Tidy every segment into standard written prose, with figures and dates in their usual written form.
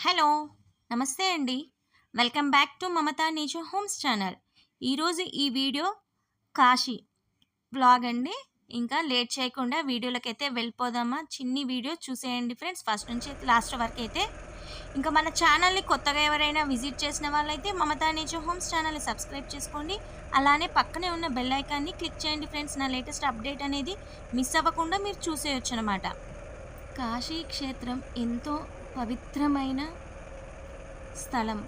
Hello! నమస్తే అండి. Welcome back to Mamata nature homes channel. ఈరోజు ఈ వీడియో కాశీ వ్లాగ్ అండి. ఇంకా లేట్ చేయకుండా వీడియోలకైతే వెళ్ళిపోదామా? చిన్ని వీడియో చూసేయండి ఫ్రెండ్స్. ఫస్ట్ నుంచి లాస్ట్ వరకైతే. ఇంకా మన ఛానల్‌ని కొత్తగా ఎవరైనా విజిట్ చేసిన వాళ్ళైతే మమతా నేచర్ హోమ్స్ ఛానల్‌ని సబ్స్క్రైబ్ చేసుకోండి. అలానే పక్కనే ఉన్న బెల్ ఐకాన్‌ని క్లిక్ చేయండి ఫ్రెండ్స్. నా లేటెస్ట్ అప్డేట్ అనేది మిస్ అవ్వకుండా మీరు చూసేయొచ్చనమాట. కాశీ క్షేత్రం ఎంతో పవిత్రమైన స్థలం.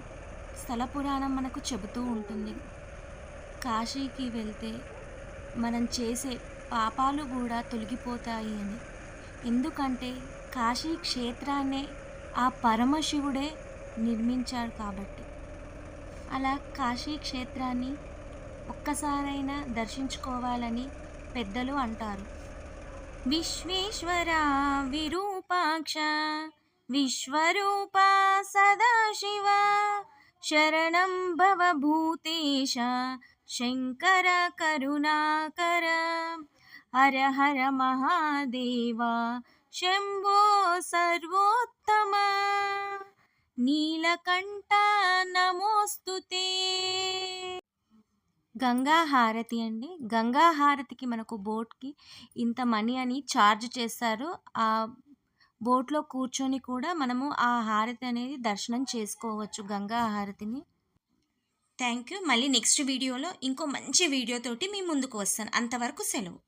స్థల పురాణం మనకు చెబుతూ ఉంటుంది. కాశీకి వెళ్తే మనం చేసే పాపాలు కూడా తొలగిపోతాయి అని. ఎందుకంటే కాశీ క్షేత్రాన్నే ఆ పరమశివుడే నిర్మించాడు కాబట్టి. అలా కాశీ క్షేత్రాన్ని ఒక్కసారైనా దర్శించుకోవాలని పెద్దలు అంటారు. విశ్వేశ్వరా విరూపాక్ష విశ్వరూపా సదాశివ శరణం భవ భూతేశ శంకర కరుణాకర హర హర మహాదేవ శంభో సర్వోత్తమ నీలకంఠ నమోస్తుతే. గంగా హారతి అండి. గంగా హారతికి మనకు బోట్‌కి ఇంత మనీ అని ఛార్జ్ చేస్తారు. ఆ బోట్‌లో కూర్చొని కూడా మనము ఆ హారతి అనేది దర్శనం చేసుకోవచ్చు, గంగా హారతిని. Thank you. మళ్ళీ నెక్స్ట్ వీడియోలో ఇంకో మంచి వీడియోతోటి మీ ముందుకు వస్తాను. అంతవరకు సెలవు.